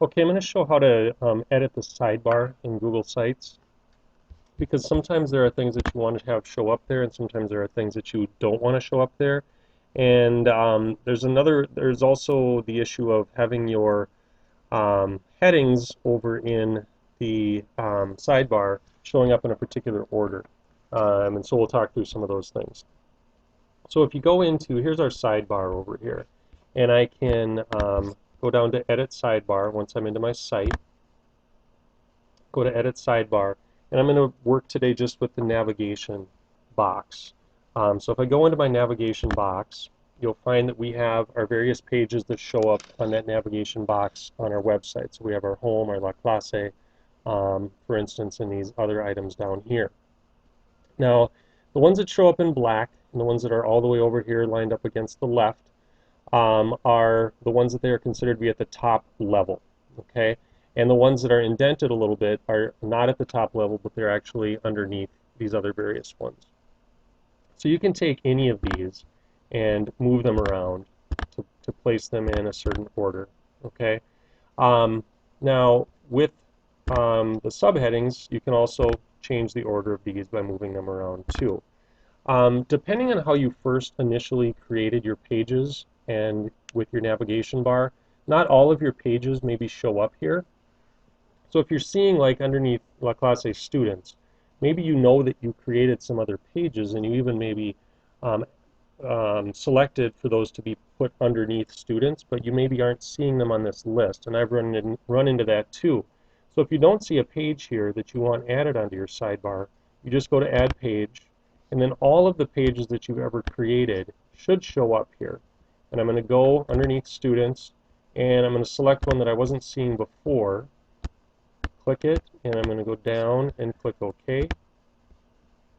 Okay, I'm going to show how to edit the sidebar in Google Sites because sometimes there are things that you want to have show up there and sometimes there are things that you don't want to show up there. And there's also the issue of having your headings over in the sidebar showing up in a particular order. And so we'll talk through some of those things. So if you go into, here's our sidebar over here, and I can go down to Edit Sidebar once I'm into my site, go to Edit Sidebar, and I'm going to work today just with the navigation box. So if I go into my navigation box, you'll find that we have our various pages that show up on that navigation box on our website. So we have our home, our La Clase, for instance, and these other items down here. Now, the ones that show up in black and the ones that are all the way over here lined up against the left are the ones that they are considered to be at the top level, okay? And the ones that are indented a little bit are not at the top level, but they're actually underneath these other various ones. So you can take any of these and move them around to place them in a certain order, okay? Now, with the subheadings, you can also change the order of these by moving them around too. Depending on how you first initially created your pages and with your navigation bar, not all of your pages maybe show up here. So if you're seeing like underneath La Clase students, maybe you know that you created some other pages and you even maybe selected for those to be put underneath students, but you maybe aren't seeing them on this list. And I've run into that too. So if you don't see a page here that you want added onto your sidebar, you just go to Add Page, and then all of the pages that you've ever created should show up here. And I'm going to go underneath Students, and I'm going to select one that I wasn't seeing before, click it, and I'm going to go down and click OK.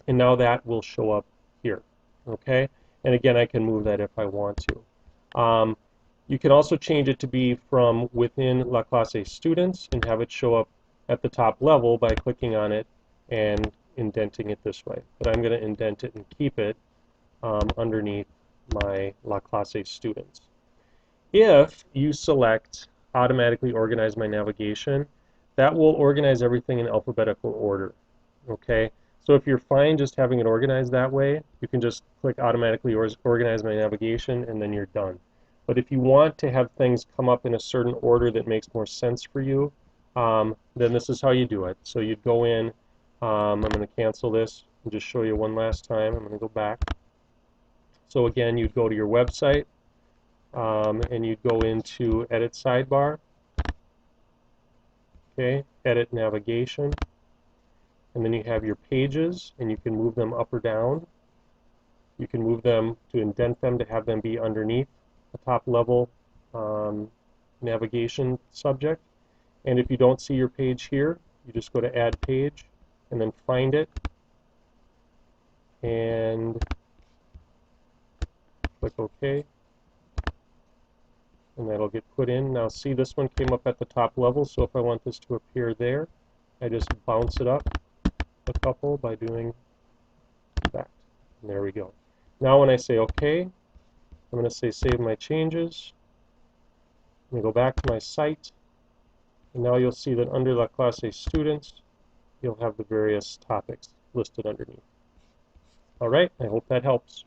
And now that will show up here, okay? And again, I can move that if I want to. You can also change it to be from within La Clase students and have it show up at the top level by clicking on it and indenting it this way. But I'm going to indent it and keep it underneath my La Clase students. If you select automatically organize my navigation, that will organize everything in alphabetical order, okay? So if you're fine just having it organized that way, you can just click automatically organize my navigation and then you're done. But if you want to have things come up in a certain order that makes more sense for you, then this is how you do it. So you'd go in, I'm going to cancel this and just show you one last time. I'm going to go back. So again, you'd go to your website and you'd go into Edit Sidebar, okay, Edit Navigation, and then you have your pages, and you can move them up or down. You can move them to indent them to have them be underneath the top level navigation subject. And if you don't see your page here, you just go to Add Page and then find it and click OK. And that'll get put in. Now see, this one came up at the top level, so if I want this to appear there, I just bounce it up a couple by doing that. And there we go. Now when I say OK, I'm going to say Save My Changes. I'm going to go back to my site, and now you'll see that under La Clase Students, you'll have the various topics listed underneath. All right, I hope that helps.